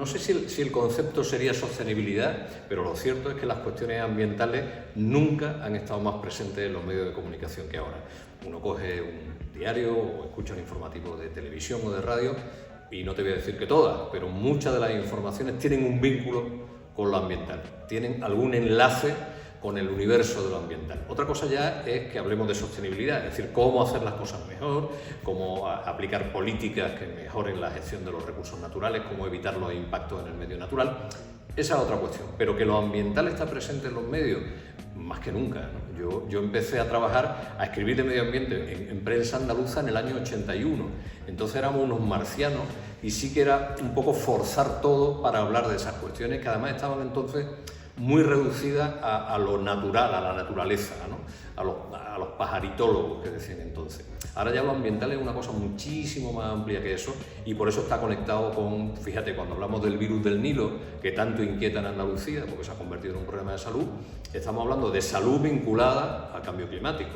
no sé si el concepto sería sostenibilidad, pero lo cierto es que las cuestiones ambientales nunca han estado más presentes en los medios de comunicación que ahora. Uno coge un diario o escucha un informativo de televisión o de radio y no te voy a decir que todas, pero muchas de las informaciones tienen un vínculo con lo ambiental, tienen algún enlace con el universo de lo ambiental. Otra cosa ya es que hablemos de sostenibilidad, es decir, cómo hacer las cosas mejor, cómo aplicar políticas que mejoren la gestión de los recursos naturales, cómo evitar los impactos en el medio natural. Esa es otra cuestión, pero que lo ambiental está presente en los medios, más que nunca, ¿no? Yo empecé a trabajar, a escribir de medio ambiente en prensa andaluza en el año 81, entonces éramos unos marcianos y sí que era un poco forzar todo para hablar de esas cuestiones que además estaban entonces muy reducida a lo natural, a la naturaleza, ¿no? a los pajaritólogos que decían entonces. Ahora ya lo ambiental es una cosa muchísimo más amplia que eso y por eso está conectado con, fíjate, cuando hablamos del virus del Nilo, que tanto inquieta en Andalucía, porque se ha convertido en un problema de salud, estamos hablando de salud vinculada al cambio climático.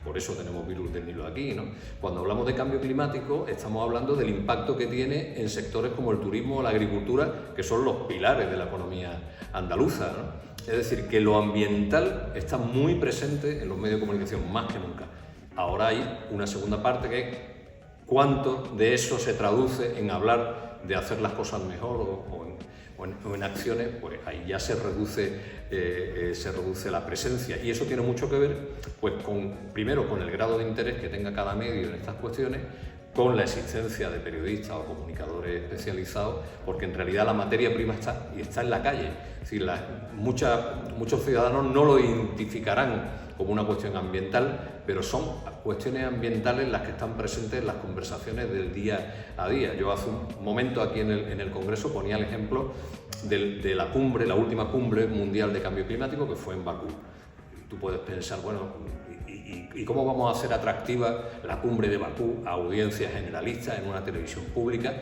Por eso tenemos virus del Nilo aquí, ¿no? Cuando hablamos de cambio climático, estamos hablando del impacto que tiene en sectores como el turismo o la agricultura, que son los pilares de la economía andaluza, ¿no? Es decir, que lo ambiental está muy presente en los medios de comunicación, más que nunca. Ahora hay una segunda parte que es cuánto de eso se traduce en hablar de hacer las cosas mejor o en acciones, pues ahí ya se reduce la presencia y eso tiene mucho que ver pues primero con el grado de interés que tenga cada medio en estas cuestiones, con la existencia de periodistas o comunicadores especializados, porque en realidad la materia prima está en la calle. Es decir, muchos ciudadanos no lo identificarán como una cuestión ambiental, pero son cuestiones ambientales las que están presentes en las conversaciones del día a día. Yo hace un momento aquí en el Congreso ponía el ejemplo de la cumbre, la última cumbre mundial de cambio climático que fue en Bakú. Tú puedes pensar, bueno, ¿y cómo vamos a hacer atractiva la cumbre de Bakú a audiencias generalistas en una televisión pública?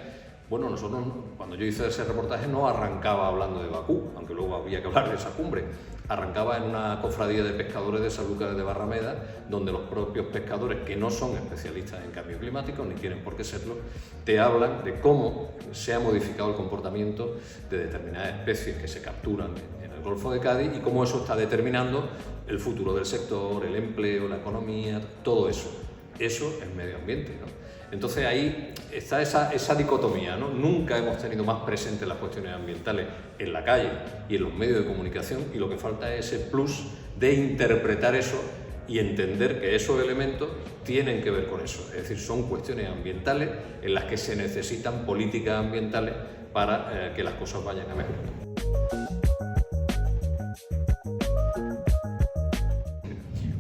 Bueno, nosotros, cuando yo hice ese reportaje, no arrancaba hablando de Bakú, aunque luego había que hablar de esa cumbre. Arrancaba en una cofradía de pescadores de Sanlúcar de Barrameda, donde los propios pescadores, que no son especialistas en cambio climático, ni tienen por qué serlo, te hablan de cómo se ha modificado el comportamiento de determinadas especies que se capturan en el Golfo de Cádiz y cómo eso está determinando el futuro del sector, el empleo, la economía, todo eso. Eso es medio ambiente, ¿no? Entonces ahí está esa dicotomía, ¿no? Nunca hemos tenido más presentes las cuestiones ambientales en la calle y en los medios de comunicación y lo que falta es ese plus de interpretar eso y entender que esos elementos tienen que ver con eso. Es decir, son cuestiones ambientales en las que se necesitan políticas ambientales para que las cosas vayan a mejor.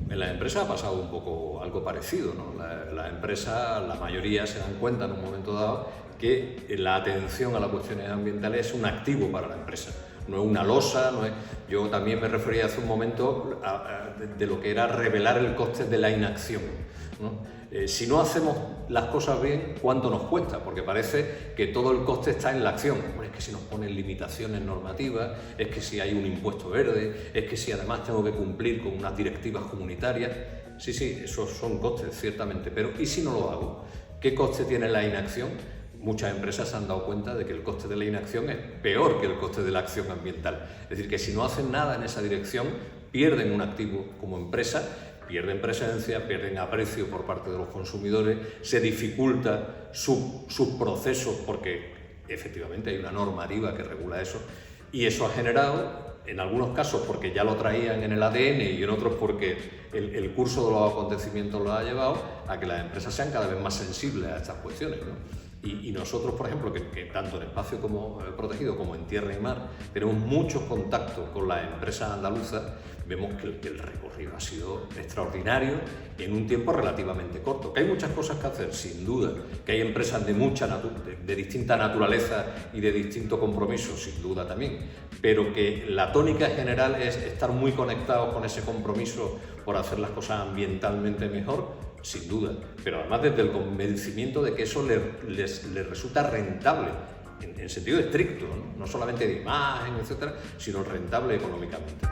En las empresas ha pasado un poco algo parecido, ¿no? Las empresas, la mayoría se dan cuenta en un momento dado que la atención a las cuestiones ambientales es un activo para la empresa, no es una losa, no es... Yo también me refería hace un momento de lo que era revelar el coste de la inacción, ¿no? Si no hacemos las cosas bien, ¿cuánto nos cuesta? Porque parece que todo el coste está en la acción. Bueno, es que si nos ponen limitaciones normativas, es que si hay un impuesto verde, es que si además tengo que cumplir con unas directivas comunitarias. Sí, esos son costes, ciertamente, pero ¿y si no lo hago? ¿Qué coste tiene la inacción? Muchas empresas se han dado cuenta de que el coste de la inacción es peor que el coste de la acción ambiental. Es decir, que si no hacen nada en esa dirección, pierden un activo como empresa, pierden presencia, pierden aprecio por parte de los consumidores, se dificulta sus procesos porque efectivamente hay una normativa que regula eso y eso ha generado, en algunos casos porque ya lo traían en el ADN y en otros porque el curso de los acontecimientos lo ha llevado a que las empresas sean cada vez más sensibles a estas cuestiones, ¿no? Y nosotros, por ejemplo, que tanto en espacio como protegido como en tierra y mar, tenemos muchos contactos con las empresas andaluzas, vemos que el recorrido ha sido extraordinario en un tiempo relativamente corto. Que hay muchas cosas que hacer, sin duda, que hay empresas de distinta naturaleza y de distinto compromiso, sin duda también, pero que la tónica general es estar muy conectados con ese compromiso por hacer las cosas ambientalmente mejor, sin duda, pero además desde el convencimiento de que eso les resulta rentable en sentido estricto, ¿no? No solamente de imagen, etcétera, sino rentable económicamente.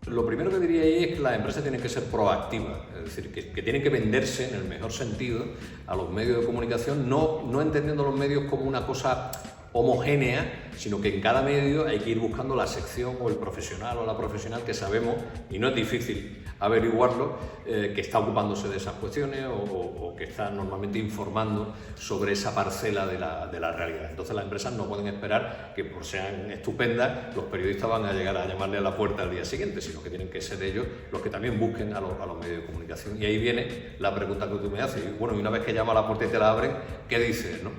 Lo primero que diría ahí es que las empresas tienen que ser proactivas, es decir, que tienen que venderse en el mejor sentido a los medios de comunicación, no entendiendo los medios como una cosa homogénea, sino que en cada medio hay que ir buscando la sección o el profesional o la profesional que sabemos, y no es difícil averiguarlo, que está ocupándose de esas cuestiones o que está normalmente informando sobre esa parcela de la realidad. Entonces las empresas no pueden esperar que por sean estupendas los periodistas van a llegar a llamarle a la puerta al día siguiente, sino que tienen que ser ellos los que también busquen a los medios de comunicación. Y ahí viene la pregunta que tú me haces. Y bueno, y una vez que llama a la puerta y te la abren, ¿qué dices, no?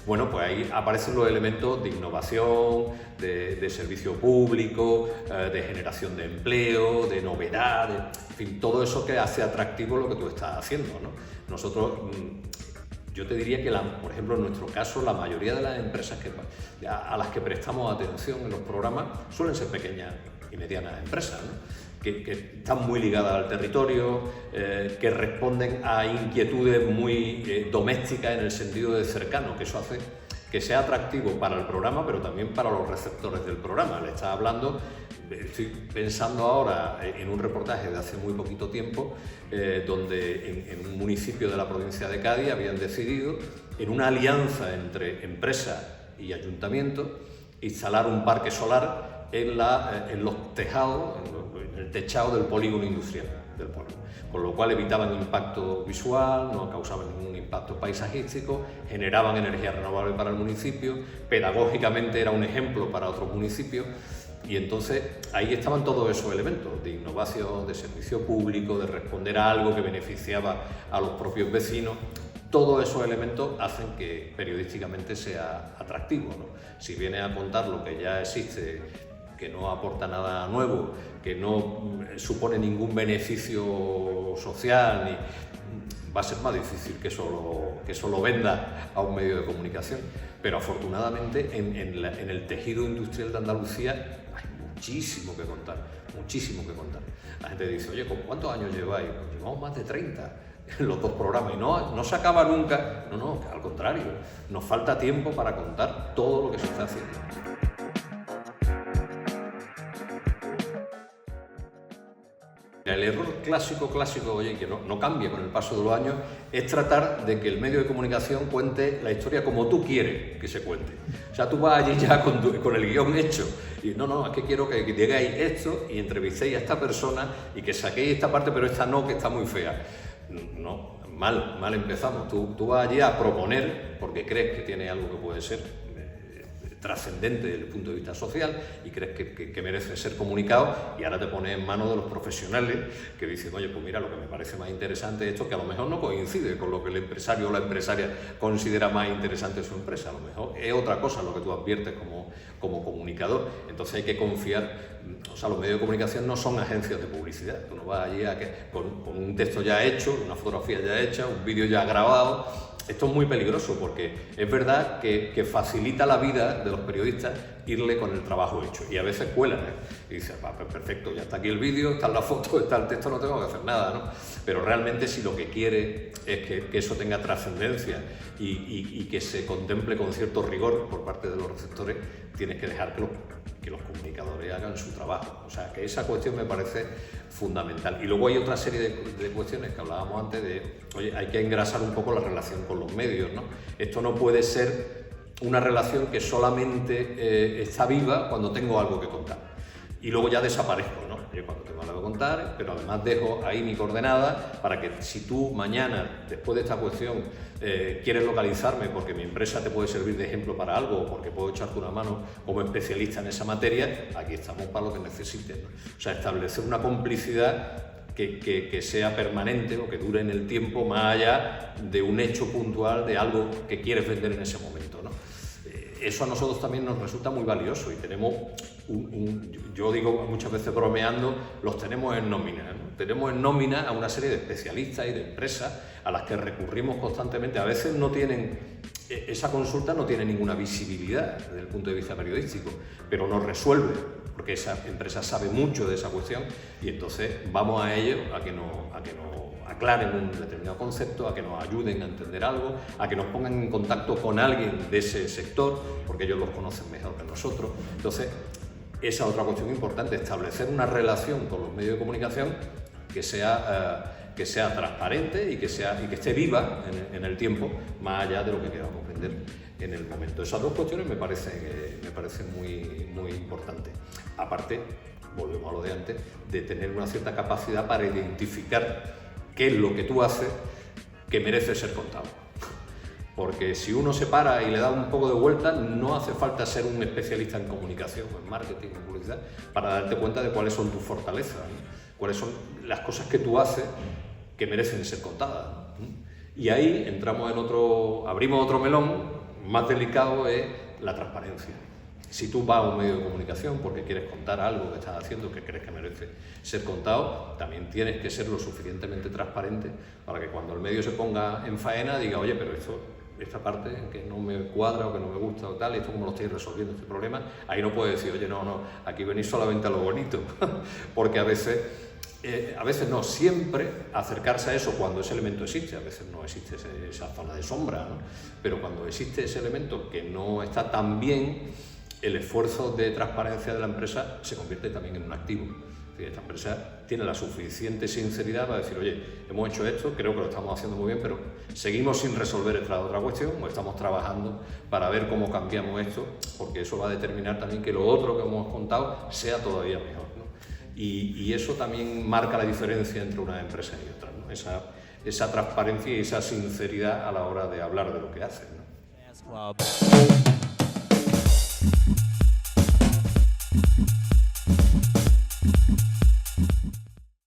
Bueno, pues ahí aparecen los elementos de innovación, de servicio público, de generación de empleo, de novedad, en fin, todo eso que hace atractivo lo que tú estás haciendo, ¿no? Nosotros, yo te diría que, por ejemplo, en nuestro caso, la mayoría de las empresas a las que prestamos atención en los programas suelen ser pequeñas y medianas empresas, ¿no? Que están muy ligadas al territorio, que responden a inquietudes muy domésticas en el sentido de cercano, que eso hace que sea atractivo para el programa, pero también para los receptores del programa. Le estás hablando, estoy pensando ahora en un reportaje de hace muy poquito tiempo, donde en un municipio de la provincia de Cádiz habían decidido, en una alianza entre empresa y ayuntamiento, instalar un parque solar en los tejados, en el techado del polígono industrial del pueblo, con lo cual evitaban impacto visual, no causaban ningún impacto paisajístico, generaban energía renovable para el municipio, pedagógicamente era un ejemplo para otros municipios, y entonces ahí estaban todos esos elementos de innovación, de servicio público, de responder a algo que beneficiaba a los propios vecinos. Todos esos elementos hacen que periodísticamente sea atractivo, ¿no? Si viene a contar lo que ya existe, que no aporta nada nuevo, que no supone ningún beneficio social, va a ser más difícil que eso lo venda a un medio de comunicación. Pero afortunadamente en el tejido industrial de Andalucía hay muchísimo que contar, muchísimo que contar. La gente dice, oye, ¿cuántos años lleváis? Pues llevamos más de 30 en los dos programas y no se acaba nunca. No, al contrario, nos falta tiempo para contar todo lo que se está haciendo. El error clásico, oye, que no cambia con el paso de los años, es tratar de que el medio de comunicación cuente la historia como tú quieres que se cuente. O sea, tú vas allí ya con el guión hecho y no, es que quiero que digáis esto y entrevistéis a esta persona y que saquéis esta parte, pero esta no, que está muy fea. No, mal empezamos. Tú vas allí a proponer porque crees que tiene algo que puede ser trascendente desde el punto de vista social y crees que merece ser comunicado, y ahora te pones en manos de los profesionales que dicen, oye, pues mira, lo que me parece más interesante es esto, que a lo mejor no coincide con lo que el empresario o la empresaria considera más interesante de su empresa, a lo mejor es otra cosa lo que tú adviertes como comunicador. Entonces hay que confiar, o sea, los medios de comunicación no son agencias de publicidad. Tú no vas allí con un texto ya hecho, una fotografía ya hecha, un vídeo ya grabado. Esto es muy peligroso porque es verdad que facilita la vida de los periodistas irle con el trabajo hecho, y a veces cuelan, y dices, pues perfecto, ya está aquí el vídeo, está la foto, está el texto, no tengo que hacer nada, ¿no? Pero realmente si lo que quiere es que eso tenga trascendencia y que se contemple con cierto rigor por parte de los receptores, tienes que dejar que los comunicadores hagan su trabajo. O sea, que esa cuestión me parece fundamental. Y luego hay otra serie de cuestiones que hablábamos antes de, oye, hay que engrasar un poco la relación con los medios, ¿no? Esto no puede ser una relación que solamente está viva cuando tengo algo que contar y luego ya desaparezco, ¿no? Yo cuando tengo algo que contar, pero además dejo ahí mi coordenada para que si tú mañana, después de esta cuestión, quieres localizarme porque mi empresa te puede servir de ejemplo para algo o porque puedo echarte una mano como especialista en esa materia, aquí estamos para lo que necesites, ¿no? O sea, establecer una complicidad que sea permanente o que dure en el tiempo, más allá de un hecho puntual de algo que quieres vender en ese momento, ¿no? Eso a nosotros también nos resulta muy valioso y tenemos yo digo muchas veces bromeando, los tenemos en nómina, ¿no? Tenemos en nómina a una serie de especialistas y de empresas a las que recurrimos constantemente. A veces esa consulta no tiene ninguna visibilidad desde el punto de vista periodístico, pero nos resuelve, porque esa empresa sabe mucho de esa cuestión y entonces vamos a ellos a que nos aclaren un determinado concepto, a que nos ayuden a entender algo, a que nos pongan en contacto con alguien de ese sector, porque ellos los conocen mejor que nosotros. Entonces, esa otra cuestión importante, establecer una relación con los medios de comunicación que sea transparente y que esté viva en el tiempo, más allá de lo que queramos vender en el momento. Esas dos cuestiones me parecen muy importantes. Aparte, volvemos a lo de antes, de tener una cierta capacidad para identificar qué es lo que tú haces que merece ser contado. Porque si uno se para y le da un poco de vuelta, no hace falta ser un especialista en comunicación, en marketing, en publicidad, para darte cuenta de cuáles son tus fortalezas, ¿no? Cuáles son las cosas que tú haces que merecen ser contadas, ¿no? Y ahí abrimos otro melón más delicado, es la transparencia. Si tú vas a un medio de comunicación porque quieres contar algo que estás haciendo que crees que merece ser contado, también tienes que ser lo suficientemente transparente para que cuando el medio se ponga en faena diga, oye, pero esta parte que no me cuadra o que no me gusta o tal, esto cómo lo estáis resolviendo este problema, ahí no puedes decir, oye, no, aquí venís solamente a lo bonito, porque a veces no, siempre acercarse a eso cuando ese elemento existe, a veces no existe esa zona de sombra, ¿no? Pero cuando existe ese elemento que no está tan bien, el esfuerzo de transparencia de la empresa se convierte también en un activo. Esta empresa tiene la suficiente sinceridad para decir, oye, hemos hecho esto, creo que lo estamos haciendo muy bien, pero seguimos sin resolver esta otra cuestión, o estamos trabajando para ver cómo cambiamos esto, porque eso va a determinar también que lo otro que hemos contado sea todavía mejor, ¿no? Y eso también marca la diferencia entre una empresa y otra, ¿no? Esa transparencia y esa sinceridad a la hora de hablar de lo que hacen, ¿no?